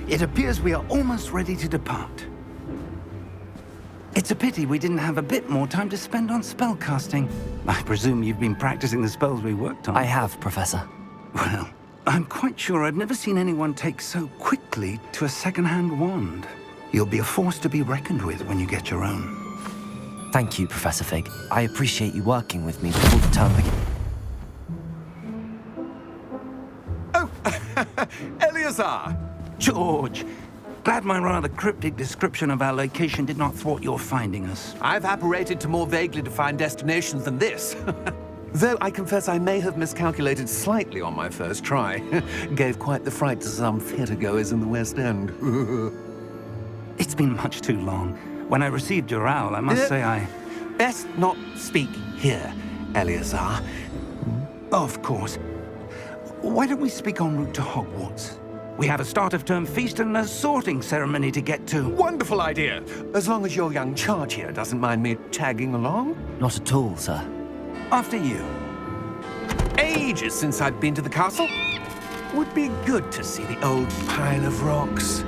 It appears we are almost ready to depart. It's a pity we didn't have a bit more time to spend on spellcasting. I presume you've been practicing the spells we worked on. I have, Professor. Well, I'm quite sure I've never seen anyone take so quickly to a second-hand wand. You'll be a force to be reckoned with when you get your own. Thank you, Professor Fig. I appreciate you working with me before the term begins. Oh, Eleazar! George, glad my rather cryptic description of our location did not thwart your finding us. I've apparated to more vaguely defined destinations than this. Though I confess I may have miscalculated slightly on my first try. Gave quite the fright to some theatregoers in the West End. It's been much too long. When I received your owl, I must say I... Best not speak here, Eleazar. Of course. Why don't we speak en route to Hogwarts? We have a start-of-term feast and a sorting ceremony to get to. Wonderful idea! As long as your young charge here doesn't mind me tagging along. Not at all, sir. After you. Ages since I've been to the castle. Would be good to see the old pile of rocks.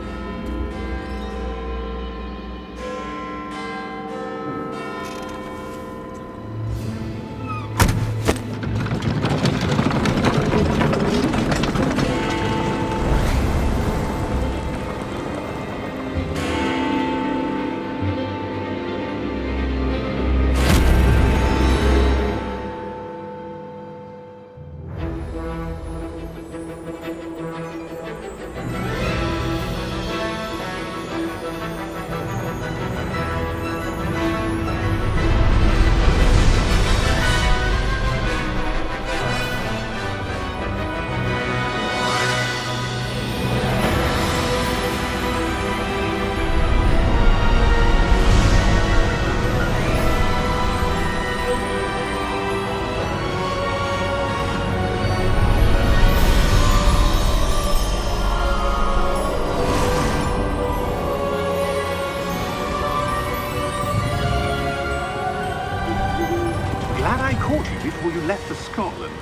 Before you left for Scotland.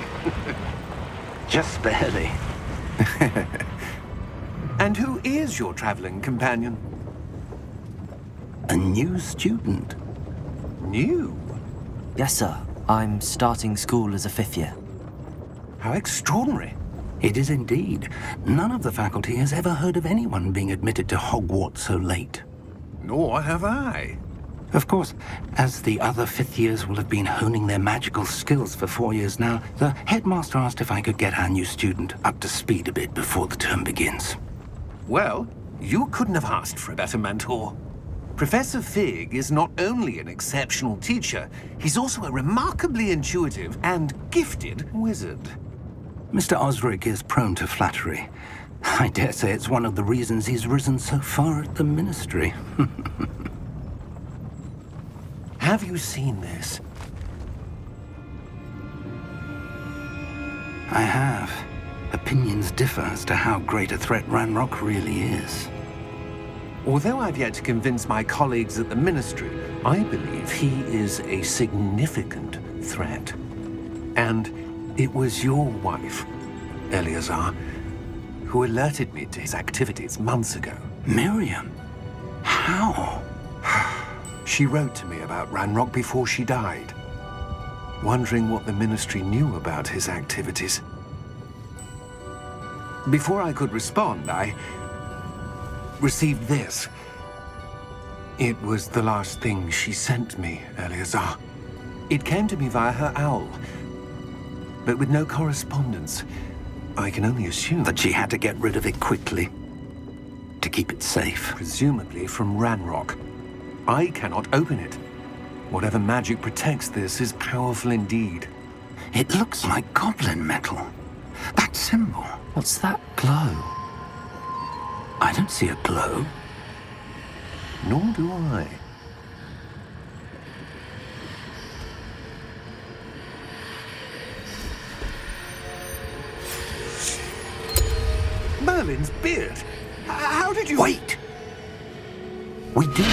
Just barely. And who is your traveling companion? A new student. New? Yes, sir. I'm starting school as a 5th year. How extraordinary. It is indeed. None of the faculty has ever heard of anyone being admitted to Hogwarts so late. Nor have I. Of course, as the other 5th years will have been honing their magical skills for 4 years now, the headmaster asked if I could get our new student up to speed a bit before the term begins. Well, you couldn't have asked for a better mentor. Professor Fig is not only an exceptional teacher, he's also a remarkably intuitive and gifted wizard. Mr. Osric is prone to flattery. I dare say it's one of the reasons he's risen so far at the Ministry. Have you seen this? I have. Opinions differ as to how great a threat Ranrock really is. Although I've yet to convince my colleagues at the Ministry, I believe he is a significant threat. And it was your wife, Eleazar, who alerted me to his activities months ago. Miriam? How? She wrote to me about Ranrock before she died, wondering what the Ministry knew about his activities. Before I could respond, I received this. It was the last thing she sent me, Eleazar. It came to me via her owl, but with no correspondence. I can only assume that she had to get rid of it quickly, to keep it safe. Presumably from Ranrock. I cannot open it. Whatever magic protects this is powerful indeed. It looks like goblin metal. That symbol. What's that glow? I don't see a glow. Nor do I. Merlin's beard. How did you... Wait! We do...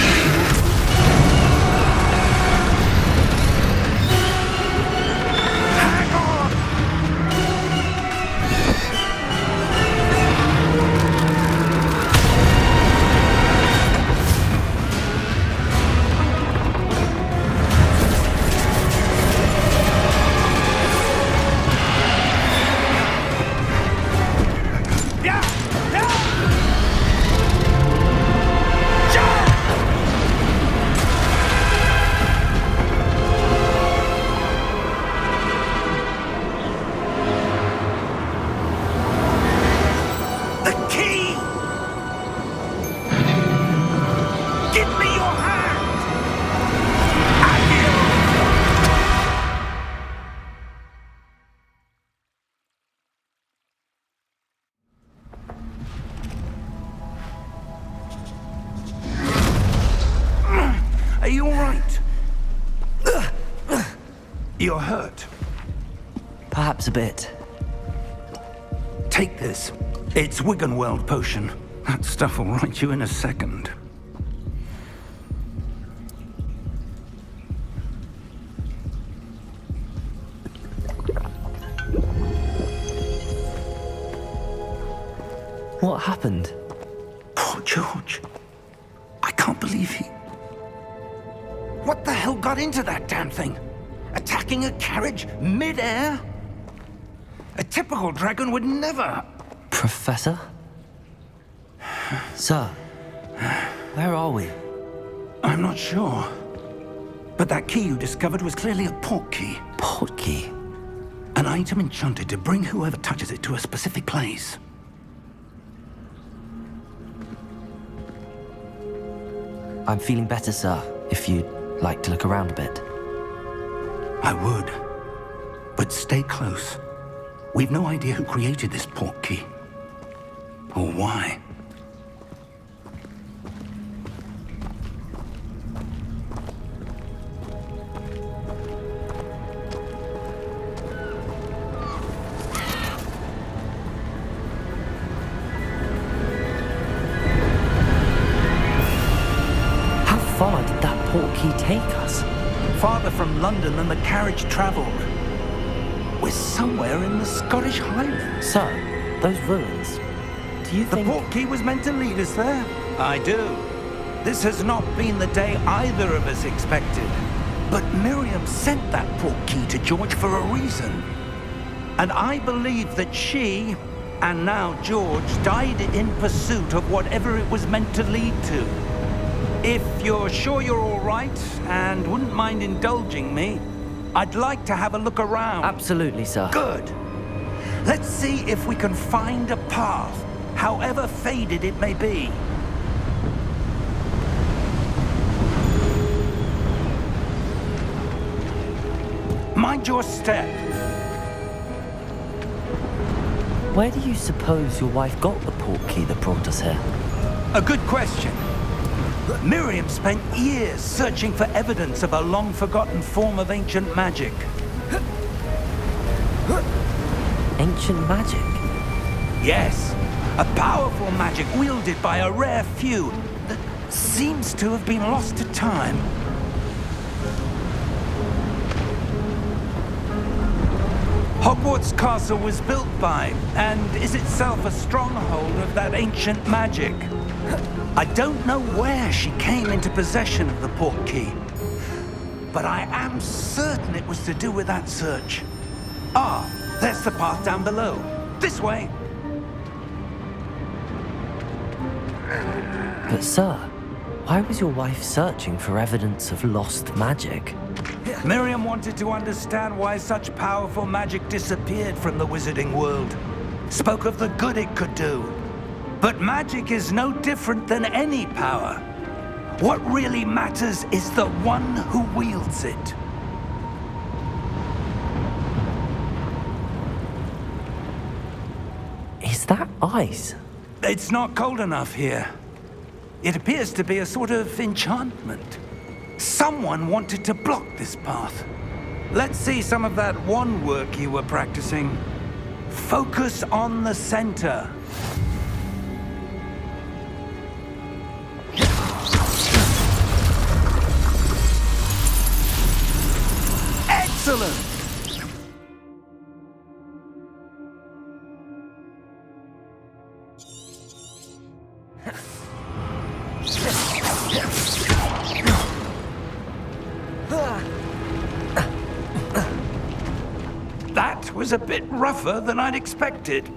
You're hurt. Perhaps a bit. Take this. It's Wiggenweld potion. That stuff will right you in a second. What happened? Poor George. I can't believe he... What the hell got into that damn thing? Attacking a carriage mid-air? A typical dragon would never... Professor? Sir, where are we? I'm not sure. But that key you discovered was clearly a port key. Port key? An item enchanted to bring whoever touches it to a specific place. I'm feeling better, sir, if you'd like to look around a bit. I would. But stay close. We've no idea who created this port key. Or why. How far did that port key take us? Farther from London than the carriage travelled. We're somewhere in the Scottish Highlands. Sir, those ruins. Do you The think... port key was meant to lead us there? I do. This has not been the day either of us expected. But Miriam sent that port key to George for a reason. And I believe that she, and now George, died in pursuit of whatever it was meant to lead to. If you're sure you're all right, and wouldn't mind indulging me, I'd like to have a look around. Absolutely, sir. Good. Let's see if we can find a path, however faded it may be. Mind your step. Where do you suppose your wife got the port key that brought us here? A good question. Miriam spent years searching for evidence of a long-forgotten form of ancient magic. Ancient magic? Yes, a powerful magic wielded by a rare few that seems to have been lost to time. Hogwarts Castle was built by, and is itself a stronghold of that ancient magic. I don't know where she came into possession of the port key, but I am certain it was to do with that search. Ah, there's the path down below. This way. But sir, why was your wife searching for evidence of lost magic? Miriam wanted to understand why such powerful magic disappeared from the wizarding world. Spoke of the good it could do. But magic is no different than any power. What really matters is the one who wields it. Is that ice? It's not cold enough here. It appears to be a sort of enchantment. Someone wanted to block this path. Let's see some of that wand work you were practicing. Focus on the center. Excellent! That was a bit rougher than I'd expected.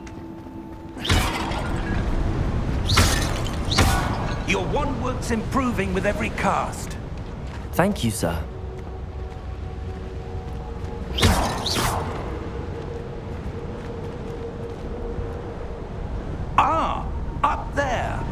Your wand work's improving with every cast. Thank you, sir. Ah, up there.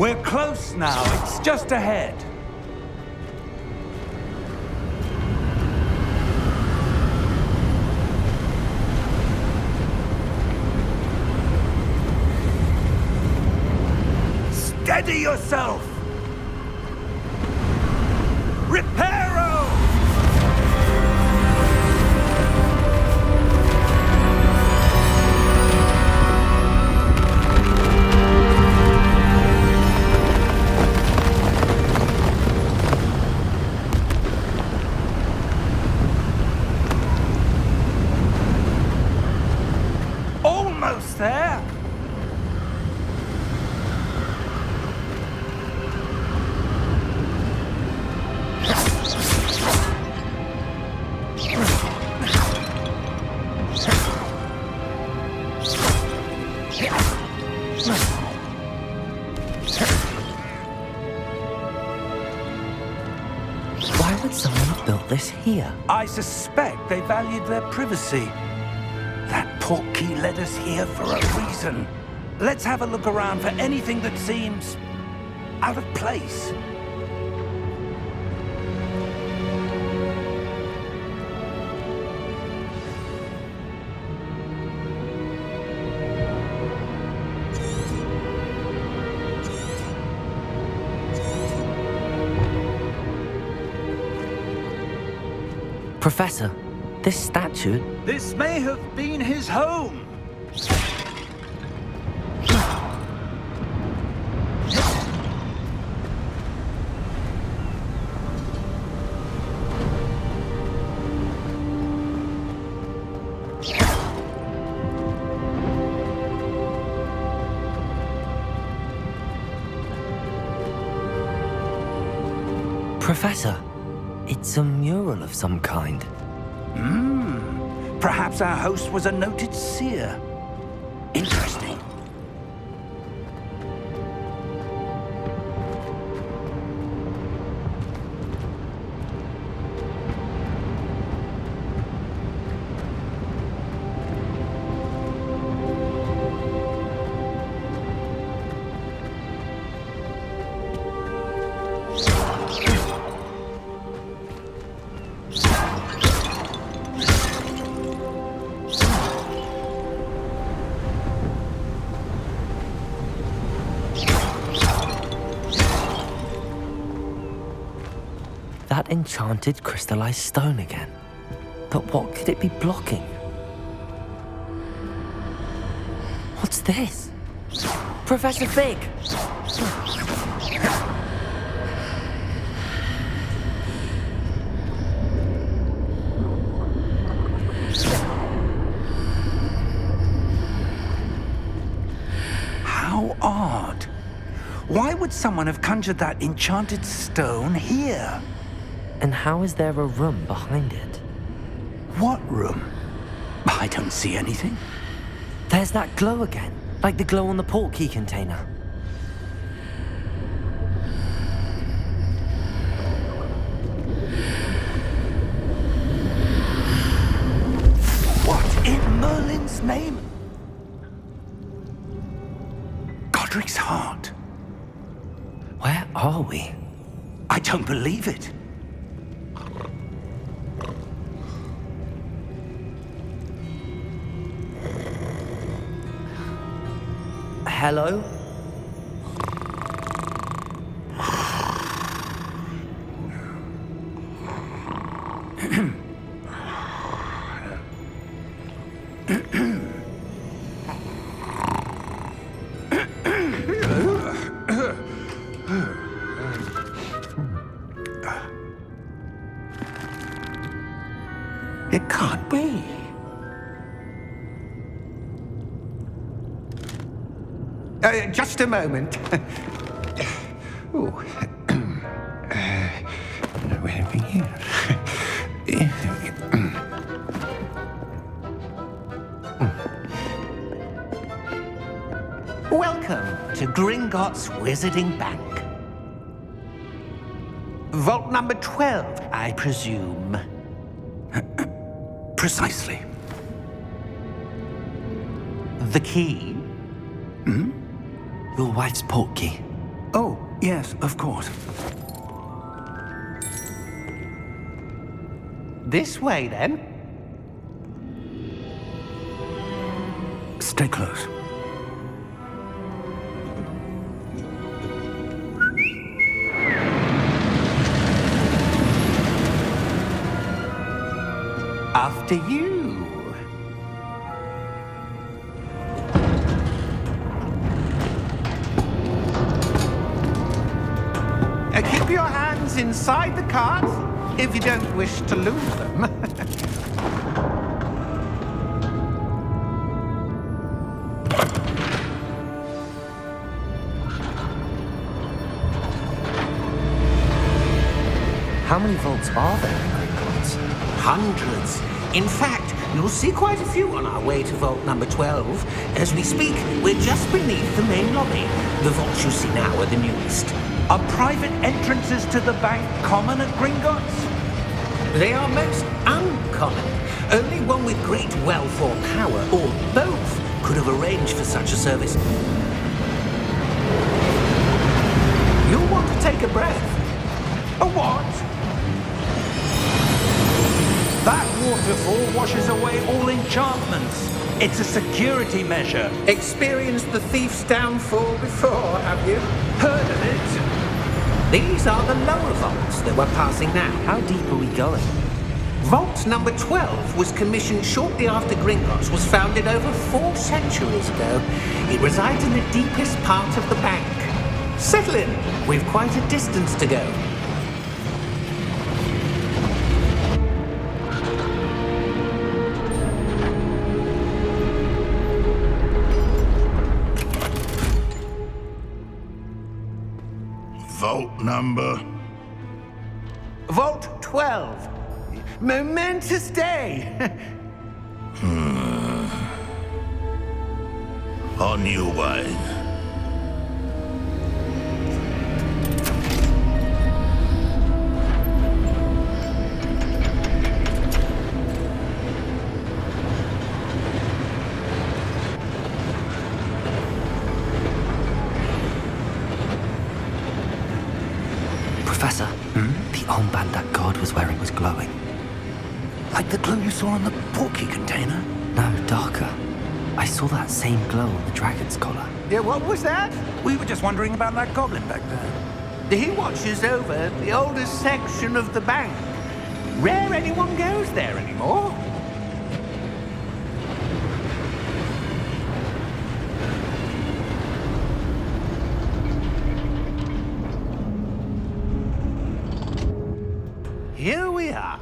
We're close now. It's just ahead. Steady yourself! Reparo! Almost there! Why would someone have built this here? I suspect they valued their privacy. That portkey led us here for a reason. Let's have a look around for anything that seems out of place. Professor, this statue... This may have been his home. Professor, it's a mural of some kind. Perhaps our host was a noted seer. Interesting. That enchanted crystallized stone again. But what could it be blocking? What's this? Professor Fig! How odd. Why would someone have conjured that enchanted stone here? And how is there a room behind it? What room? I don't see anything. There's that glow again, like the glow on the portkey container. What in Merlin's name? Godric's heart. Where are we? I don't believe it. Hello? It can't be. Just a moment. Oh. Where are we here? Welcome to Gringotts Wizarding Bank. Vault number 12, I presume. Precisely. The key? Your wife's portkey. Oh, yes, of course. This way, then. Stay close. After you. Keep your hands inside the cart if you don't wish to lose them. How many vaults are there in Gringotts? Hundreds. In fact, you'll see quite a few on our way to vault number 12. As we speak, we're just beneath the main lobby. The vaults you see now are the newest. Are private entrances to the bank common at Gringotts? They are most uncommon. Only one with great wealth or power, or both, could have arranged for such a service. You'll want to take a breath. A what? That waterfall washes away all enchantments. It's a security measure. Experienced the thief's downfall before, have you? Heard of it? These are the lower vaults that we're passing now. How deep are we going? Vault number 12 was commissioned shortly after Gringotts was founded over 4 centuries ago. It resides in the deepest part of the bank. Settle in. We've quite a distance to go. Vault number? Vault 12. Momentous day. On your way. Professor, the armband that guard was wearing was glowing. Like the glow you saw on the portkey container? No, darker. I saw that same glow on the dragon's collar. Yeah, what was that? We were just wondering about that goblin back there. He watches over the oldest section of the bank. Rare anyone goes there anymore. Here we are.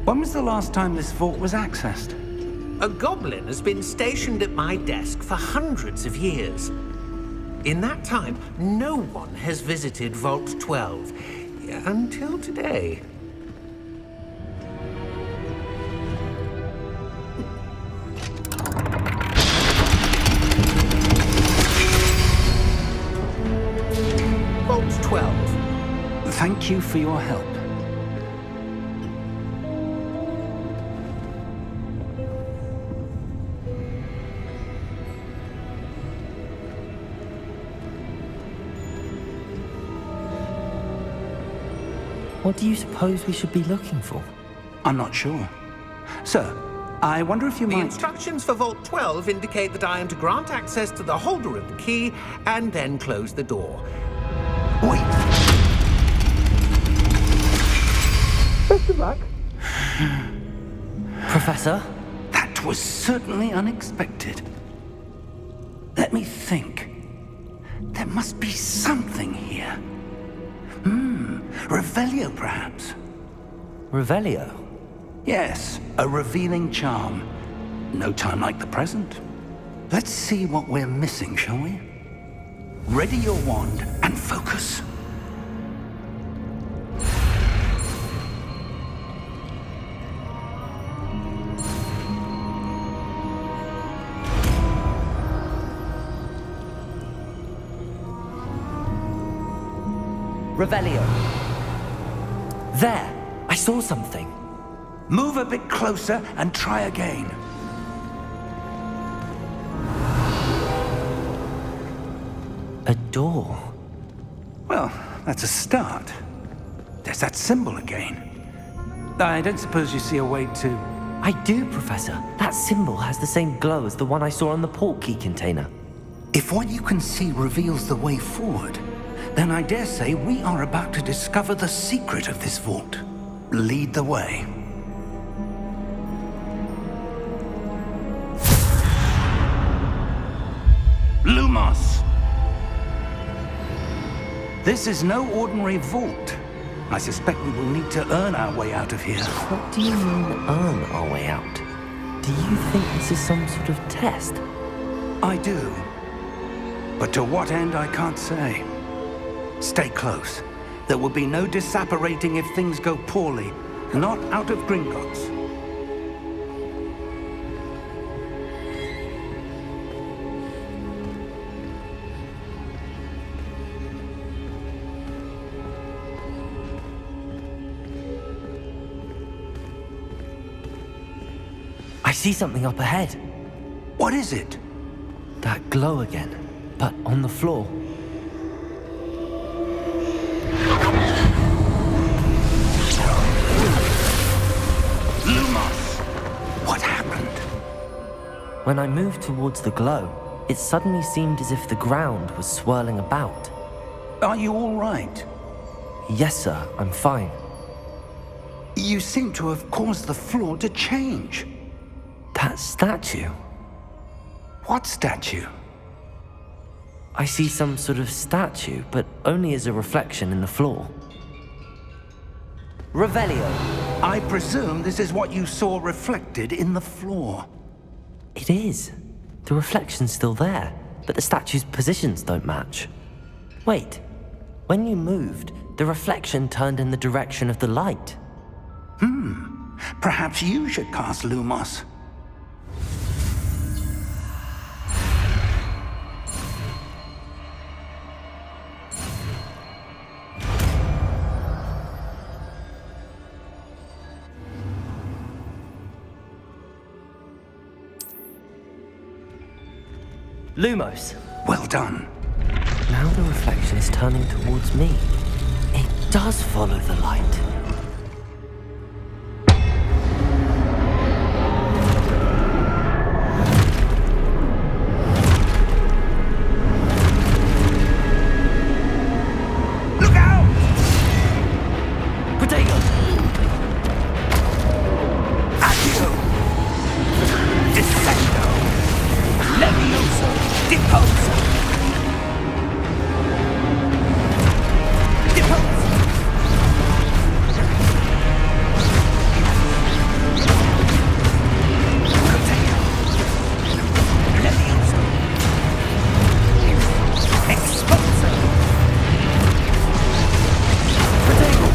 When was the last time this vault was accessed? A goblin has been stationed at my desk for hundreds of years. In that time, no one has visited Vault 12 until today. Vault 12. Thank you for your help. What do you suppose we should be looking for? I'm not sure. Sir, I wonder if you The might... instructions for Vault 12 indicate that I am to grant access to the holder of the key and then close the door. Wait! Best of luck. Professor? That was certainly unexpected. Let me think. There must be something here. Revelio, perhaps? Revelio? Yes, a revealing charm. No time like the present. Let's see what we're missing, shall we? Ready your wand and focus. Revelio. There! I saw something. Move a bit closer and try again. A door. Well, that's a start. There's that symbol again. I don't suppose you see a way to... I do, Professor. That symbol has the same glow as the one I saw on the portkey container. If what you can see reveals the way forward, then I dare say we are about to discover the secret of this vault. Lead the way. Lumos! This is no ordinary vault. I suspect we will need to earn our way out of here. What do you mean, earn our way out? Do you think this is some sort of test? I do. But to what end, I can't say. Stay close. There will be no disapparating if things go poorly. Not out of Gringotts. I see something up ahead. What is it? That glow again, but on the floor. Lumos! What happened? When I moved towards the glow, it suddenly seemed as if the ground was swirling about. Are you all right? Yes, sir, I'm fine. You seem to have caused the floor to change. That statue? What statue? I see some sort of statue, but only as a reflection in the floor. Revelio. I presume this is what you saw reflected in the floor. It is. The reflection's still there, but the statue's positions don't match. Wait, when you moved, the reflection turned in the direction of the light. Perhaps you should cast Lumos. Lumos. Well done. Now the reflection is turning towards me. It does follow the light. Look out! Protego! Accio! Descendo! Levioso! Deposo! Deposo! Protego! Levioso! Exposo! Protego!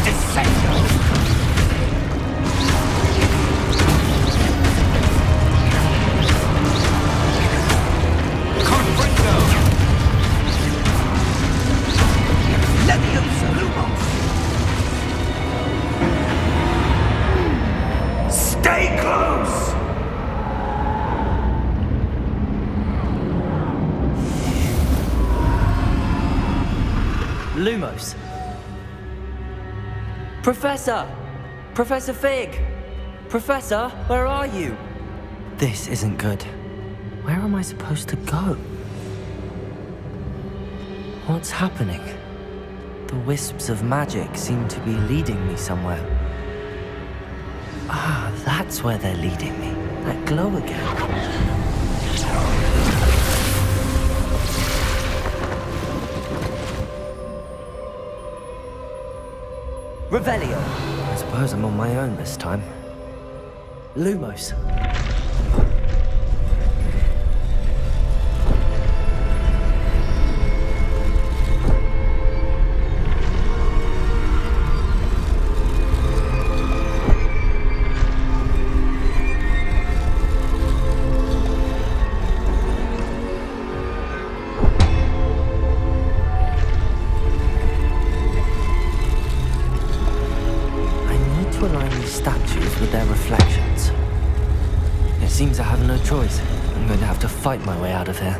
Descendo! Confringo! Leviosa Lumos! Stay close! Lumos. Professor! Professor Fig! Professor, where are you? This isn't good. Where am I supposed to go? What's happening? The wisps of magic seem to be leading me somewhere. Ah, that's where they're leading me. That glow again. Revelio. I suppose I'm on my own this time. Lumos. choice. I'm going to have to fight my way out of here.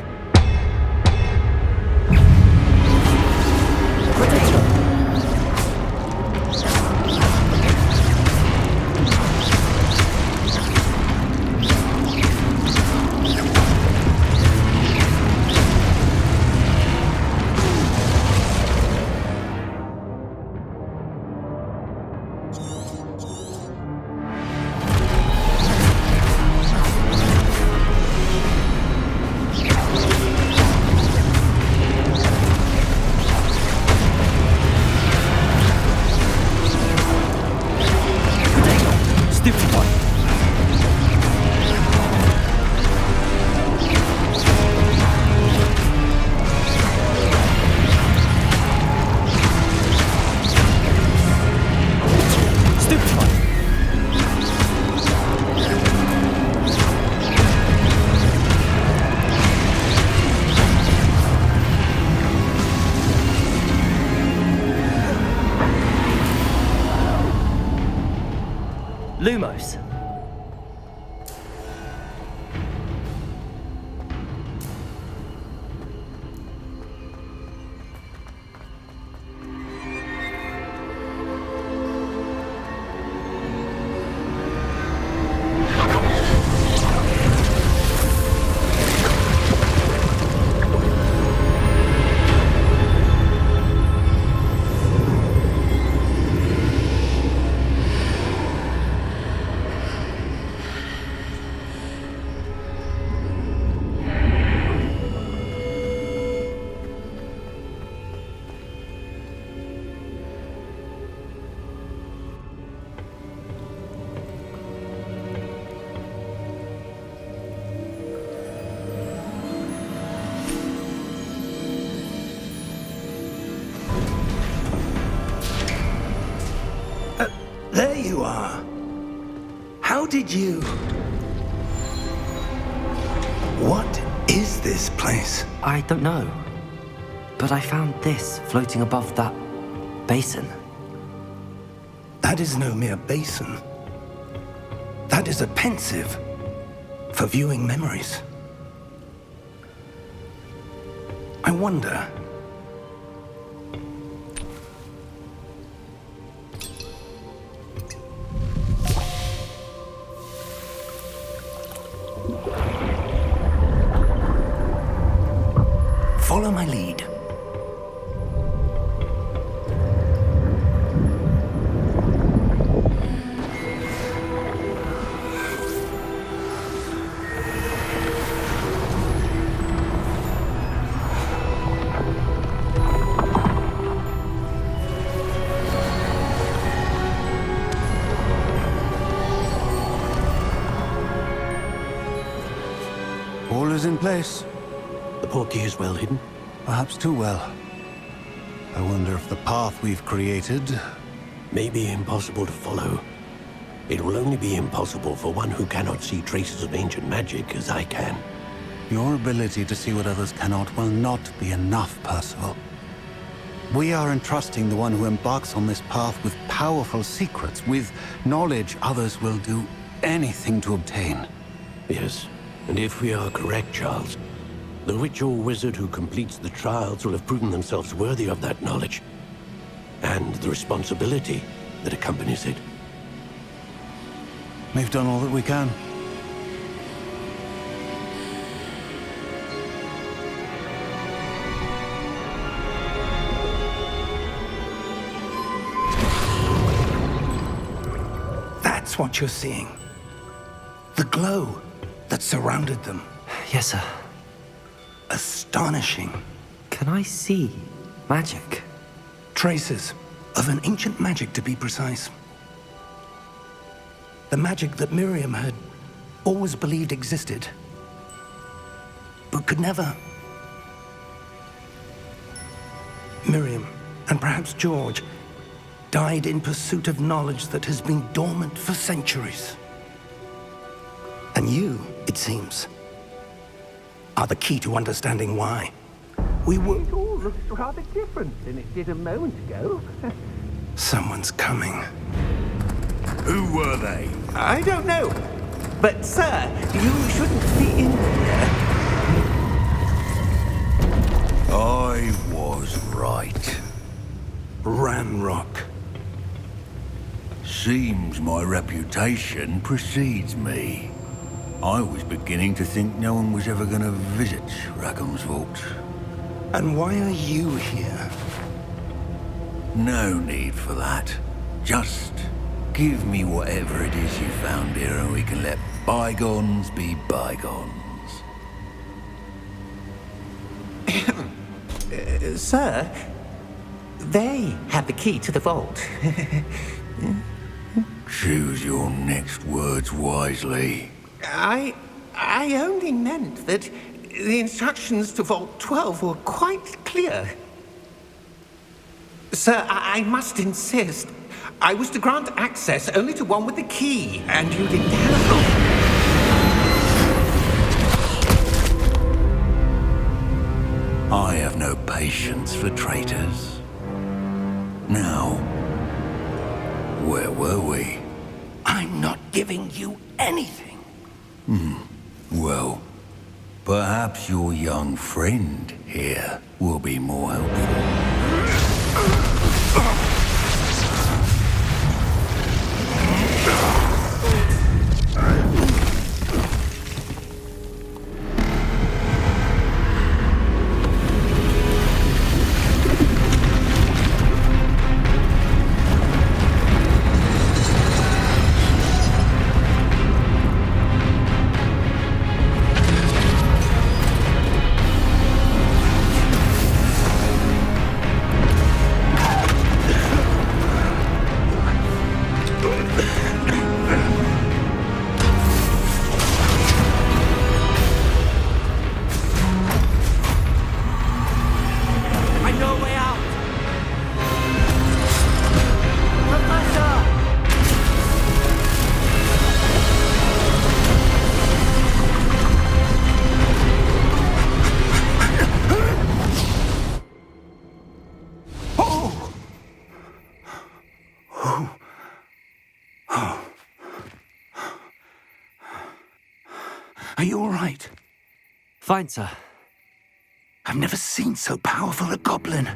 Lumos. There you are. How did you... What is this place? I don't know. But I found this floating above that basin. That is no mere basin. That is a pensive for viewing memories. I wonder... Follow my lead. All is in place. The portkey is well hidden. Perhaps too well. I wonder if the path we've created... May be impossible to follow. It will only be impossible for one who cannot see traces of ancient magic as I can. Your ability to see what others cannot will not be enough, Percival. We are entrusting the one who embarks on this path with powerful secrets, with knowledge others will do anything to obtain. Yes, and if we are correct, Charles, the witch or wizard who completes the trials will have proven themselves worthy of that knowledge, and the responsibility that accompanies it. We've done all that we can. That's what you're seeing. The glow that surrounded them. Yes, sir. Astonishing. Can I see magic? Traces of an ancient magic, to be precise. The magic that Miriam had always believed existed, but could never. Miriam, and perhaps George, died in pursuit of knowledge that has been dormant for centuries. And you, it seems, are the key to understanding why. We were... It all looks rather different than it did a moment ago. Someone's coming. Who were they? I don't know. But, sir, you shouldn't be in here. I was right. Ranrock. Seems my reputation precedes me. I was beginning to think no one was ever going to visit Rackham's vault. And why are you here? No need for that. Just give me whatever it is you found here and we can let bygones be bygones. Sir, they had the key to the vault. Choose your next words wisely. I only meant that the instructions to Vault 12 were quite clear. Sir, I must insist. I was to grant access only to one with the key, and you didn't have... I have no patience for traitors. Now, where were we? I'm not giving you anything. Well, perhaps your young friend here will be more helpful. Are you all right? Fine, sir. I've never seen so powerful a goblin.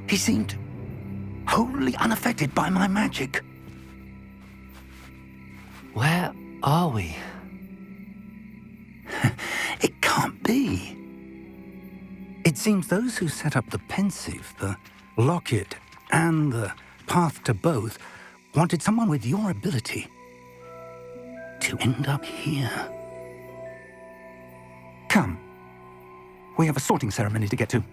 He seemed wholly unaffected by my magic. Where are we? It can't be. It seems those who set up the pensive, the locket, and the path to both wanted someone with your ability to end up here. Come. We have a sorting ceremony to get to.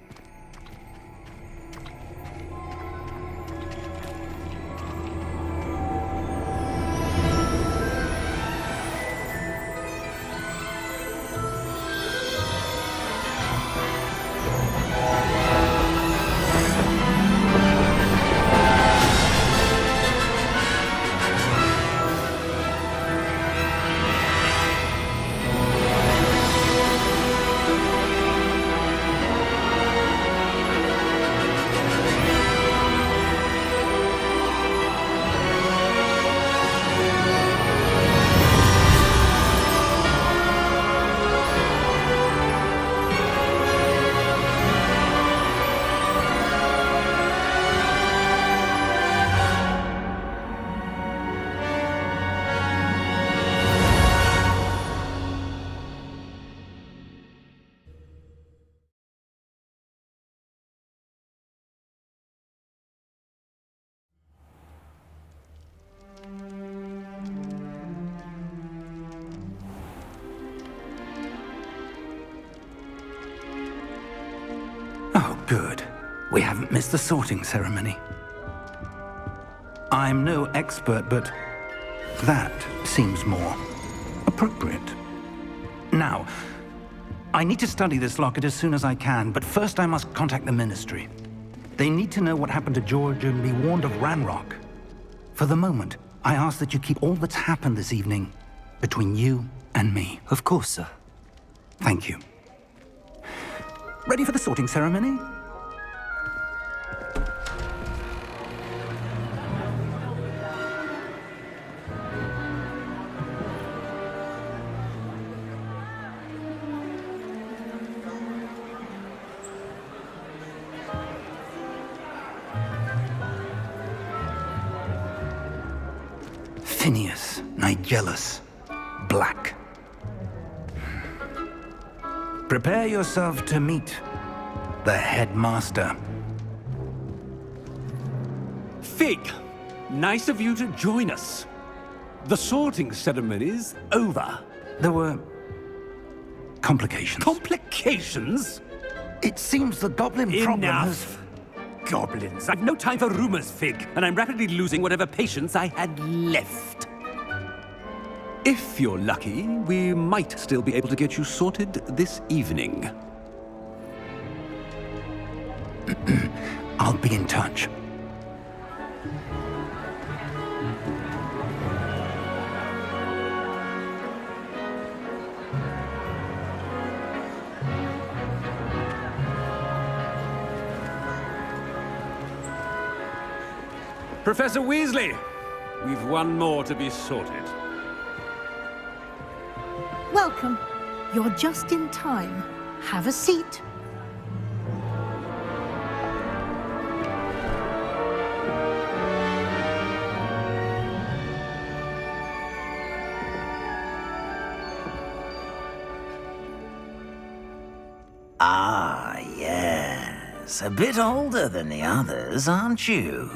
Oh, good. We haven't missed the sorting ceremony. I'm no expert, but that seems more appropriate. Now, I need to study this locket as soon as I can, but first I must contact the Ministry. They need to know what happened to George and be warned of Ranrock. For the moment, I ask that you keep all that's happened this evening between you and me. Of course, sir. Thank you. Ready for the sorting ceremony? Tinius, Nigellus, Black. Prepare yourself to meet the headmaster. Fig, nice of you to join us. The sorting ceremony's over. There were complications. Complications? It seems the goblin problem has... Enough! Goblins. I've no time for rumors, Fig, and I'm rapidly losing whatever patience I had left. If you're lucky, we might still be able to get you sorted this evening. I'll be in touch. Professor Weasley, we've one more to be sorted. Welcome. You're just in time. Have a seat. Ah, yes. A bit older than the others, aren't you?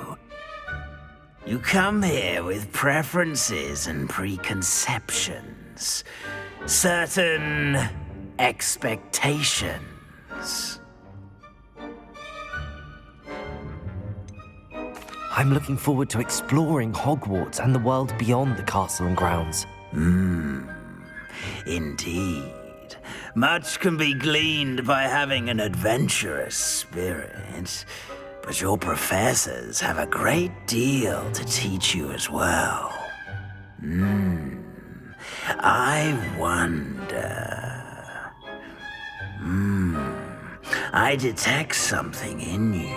You come here with preferences and preconceptions. Certain expectations. I'm looking forward to exploring Hogwarts and the world beyond the castle and grounds. Indeed. Much can be gleaned by having an adventurous spirit, but your professors have a great deal to teach you as well. I wonder... I detect something in you.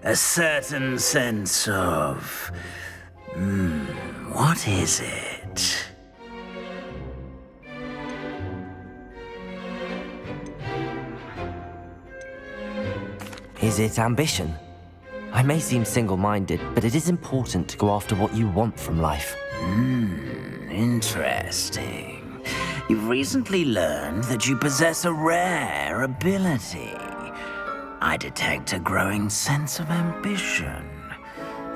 A certain sense of... what is it? Is it ambition? I may seem single-minded, but it is important to go after what you want from life. Interesting. You've recently learned that you possess a rare ability. I detect a growing sense of ambition,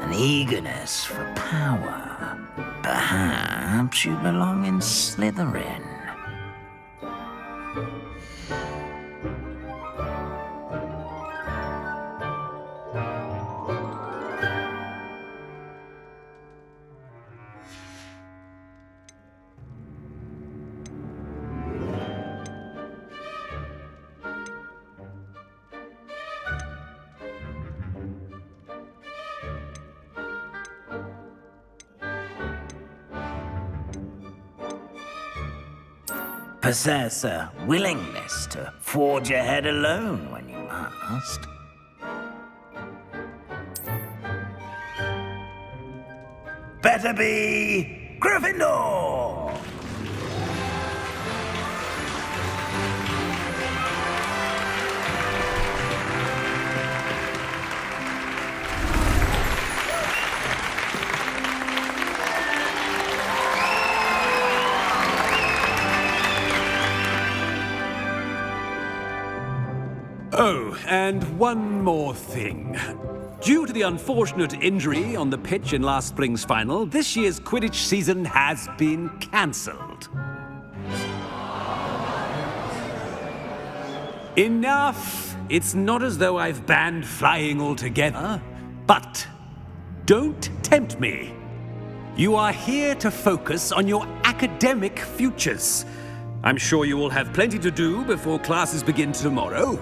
an eagerness for power. Perhaps you belong in Slytherin. Possess a willingness to forge ahead alone when you must. Better be Gryffindor! Oh, and one more thing. Due to the unfortunate injury on the pitch in last spring's final, this year's Quidditch season has been cancelled. Enough! It's not as though I've banned flying altogether, but don't tempt me. You are here to focus on your academic futures. I'm sure you will have plenty to do before classes begin tomorrow.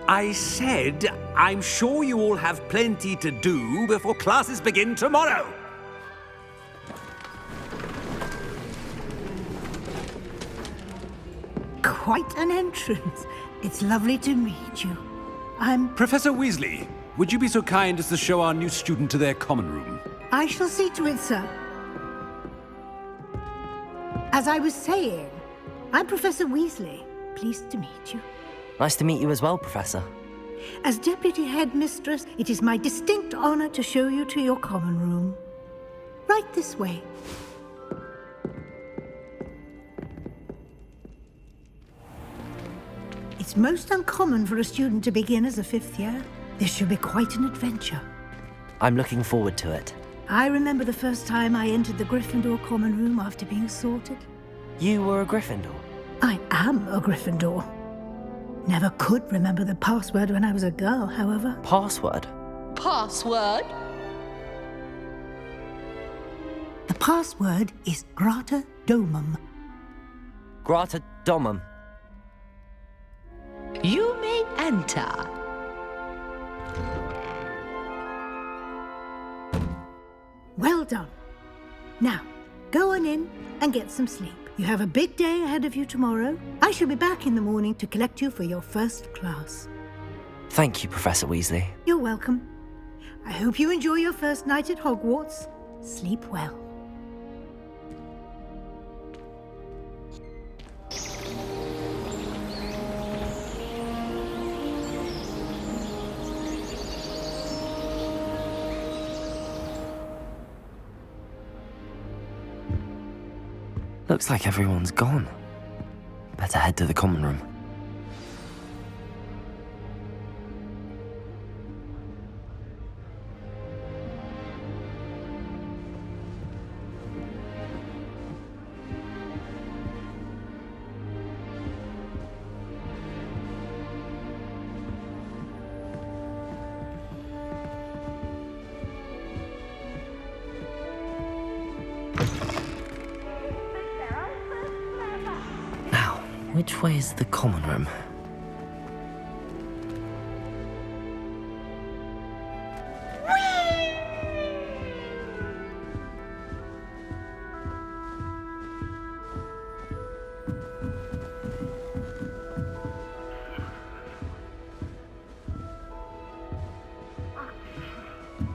I said, I'm sure you all have plenty to do before classes begin tomorrow. Quite an entrance. It's lovely to meet you. Professor Weasley, would you be so kind as to show our new student to their common room? I shall see to it, sir. As I was saying, I'm Professor Weasley. Pleased to meet you. Nice to meet you as well, Professor. As Deputy Headmistress, it is my distinct honor to show you to your common room. Right this way. It's most uncommon for a student to begin as a 5th year. This should be quite an adventure. I'm looking forward to it. I remember the first time I entered the Gryffindor common room after being sorted. You were a Gryffindor? I am a Gryffindor. Never could remember the password when I was a girl, however. Password? Password? The password is Grata Domum. Grata Domum. You may enter. Well done. Now, go on in and get some sleep. You have a big day ahead of you tomorrow. I shall be back in the morning to collect you for your first class. Thank you, Professor Weasley. You're welcome. I hope you enjoy your first night at Hogwarts. Sleep well. Looks like everyone's gone. Better head to the common room. Which way is the common room?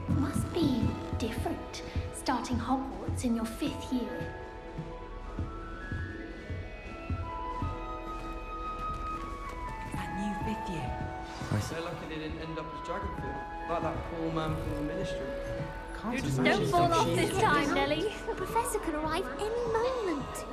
Must be different, starting Hogwarts in your 5th year. So lucky they didn't end up as Dragonfield, like that poor man from the Ministry. Don't fall off this time, Nellie. The Professor could arrive any moment.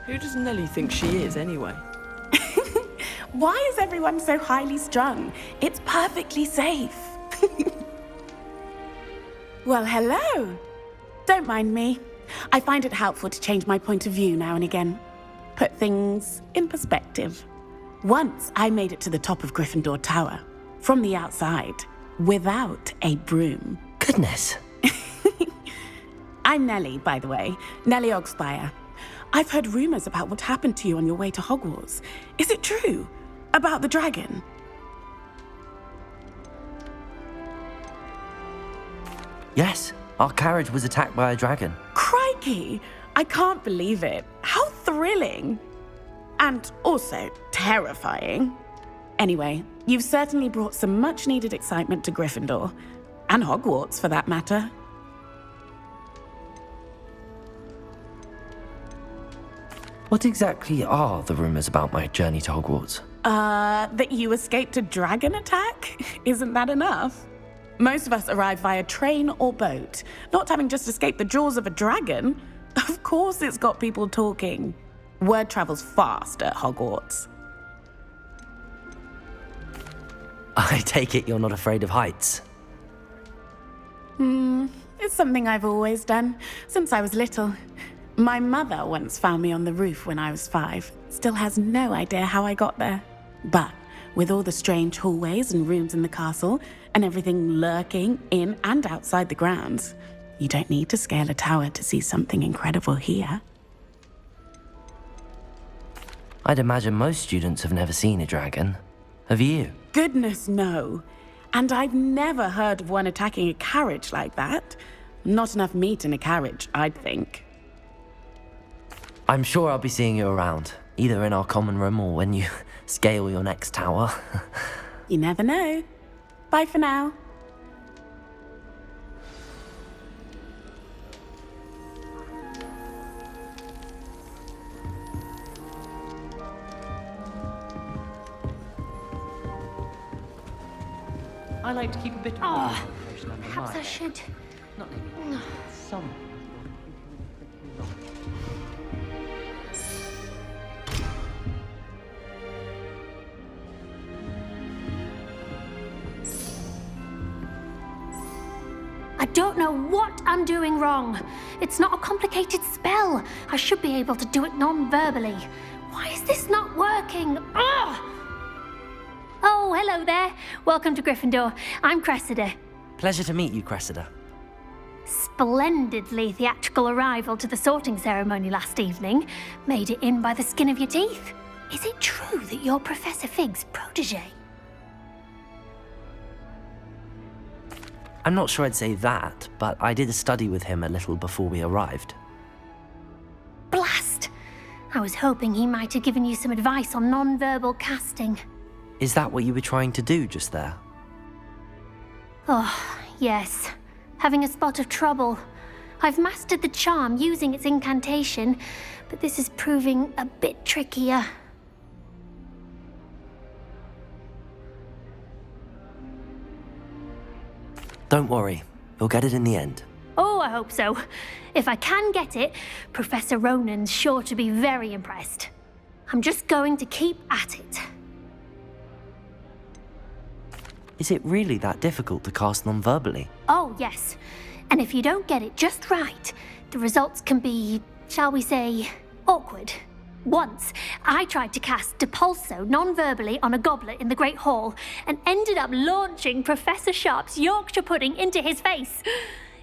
Who does Nellie think she is, anyway? Why is everyone so highly strung? It's perfectly safe. Well, hello. Don't mind me. I find it helpful to change my point of view now and again. Put things in perspective. Once I made it to the top of Gryffindor Tower, from the outside, without a broom. Goodness. I'm Nellie, by the way. Nellie Ogspire. I've heard rumors about what happened to you on your way to Hogwarts. Is it true? About the dragon? Yes, our carriage was attacked by a dragon. Crikey! I can't believe it. How thrilling! And also terrifying. Anyway, you've certainly brought some much-needed excitement to Gryffindor. And Hogwarts, for that matter. What exactly are the rumors about my journey to Hogwarts? That you escaped a dragon attack? Isn't that enough? Most of us arrive via train or boat, not having just escaped the jaws of a dragon. Of course it's got people talking. Word travels fast at Hogwarts. I take it you're not afraid of heights? It's something I've always done, since I was little. My mother once found me on the roof when I was 5. Still has no idea how I got there. But with all the strange hallways and rooms in the castle, and everything lurking in and outside the grounds, you don't need to scale a tower to see something incredible here. I'd imagine most students have never seen a dragon. Have you? Goodness, no. And I've never heard of one attacking a carriage like that. Not enough meat in a carriage, I'd think. I'm sure I'll be seeing you around, either in our common room or when you scale your next tower. You never know. Bye for now. I like to keep a bit of information under Perhaps my I should. Not maybe. Some. I don't know what I'm doing wrong. It's not a complicated spell. I should be able to do it non-verbally. Why is this not working? Ugh! Oh, hello there. Welcome to Gryffindor. I'm Cressida. Pleasure to meet you, Cressida. Splendidly theatrical arrival to the sorting ceremony last evening. Made it in by the skin of your teeth. Is it true that you're Professor Fig's protege? I'm not sure I'd say that, but I did study with him a little before we arrived. Blast! I was hoping he might have given you some advice on non-verbal casting. Is that what you were trying to do just there? Oh, yes. Having a spot of trouble. I've mastered the charm using its incantation, but this is proving a bit trickier. Don't worry, you'll get it in the end. Oh, I hope so. If I can get it, Professor Ronan's sure to be very impressed. I'm just going to keep at it. Is it really that difficult to cast non-verbally? Oh, yes. And if you don't get it just right, the results can be, shall we say, awkward. Once, I tried to cast Depulso non-verbally on a goblet in the Great Hall and ended up launching Professor Sharp's Yorkshire pudding into his face.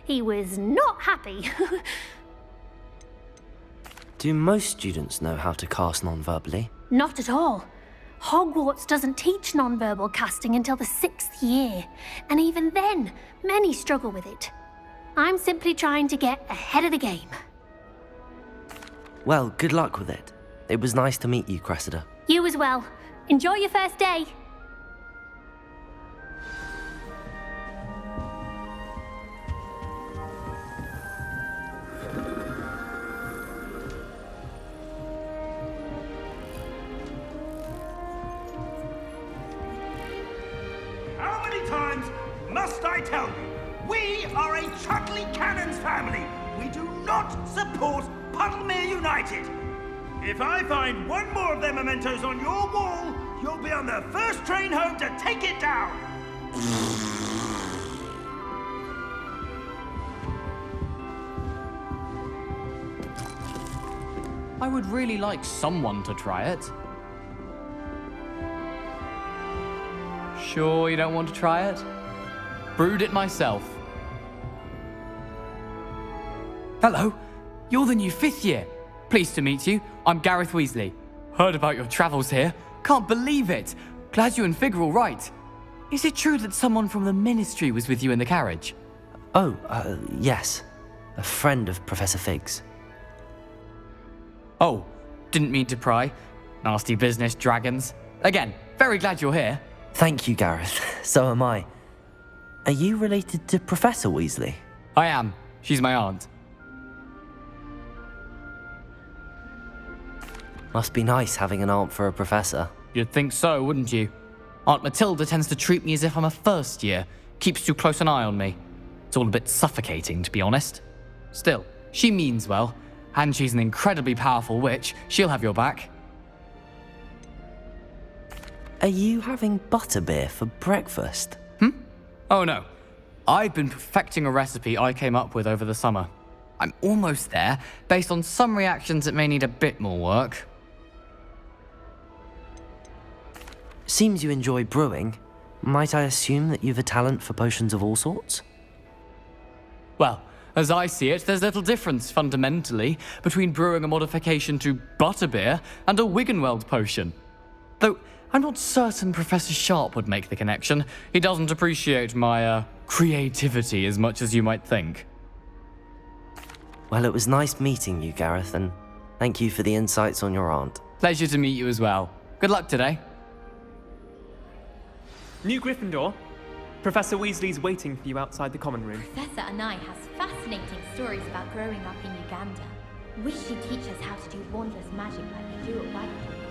He was not happy. Do most students know how to cast non-verbally? Not at all. Hogwarts doesn't teach non-verbal casting until the 6th year, and even then, many struggle with it. I'm simply trying to get ahead of the game. Well, good luck with it. It was nice to meet you, Cressida. You as well. Enjoy your first day. How many times must I tell you? We are a Chutley Cannons family. We do not support Puddlemere United. If I find one more of their mementos on your wall, you'll be on the first train home to take it down. I would really like someone to try it. Sure you don't want to try it? Brewed it myself. Hello, you're the new 5th year. Pleased to meet you. I'm Gareth Weasley. Heard about your travels here. Can't believe it. Glad you and Fig are all right. Is it true that someone from the Ministry was with you in the carriage? Oh, yes. A friend of Professor Fig's. Oh, didn't mean to pry. Nasty business, dragons. Again, very glad you're here. Thank you, Gareth. So am I. Are you related to Professor Weasley? I am. She's my aunt. Must be nice having an aunt for a professor. You'd think so, wouldn't you? Aunt Matilda tends to treat me as if I'm a first year. Keeps too close an eye on me. It's all a bit suffocating, to be honest. Still, she means well. And she's an incredibly powerful witch. She'll have your back. Are you having butterbeer for breakfast? Oh no. I've been perfecting a recipe I came up with over the summer. I'm almost there, based on some reactions that may need a bit more work. Seems you enjoy brewing. Might I assume that you've a talent for potions of all sorts? Well, as I see it, there's little difference, fundamentally, between brewing a modification to butterbeer and a Wiggenweld potion. Though, I'm not certain Professor Sharp would make the connection. He doesn't appreciate my, creativity as much as you might think. Well, it was nice meeting you, Gareth, and thank you for the insights on your aunt. Pleasure to meet you as well. Good luck today. New Gryffindor. Professor Weasley's waiting for you outside the common room. Professor Anai has fascinating stories about growing up in Uganda. Wish she'd teach us how to do wandless magic like they do at Wagner.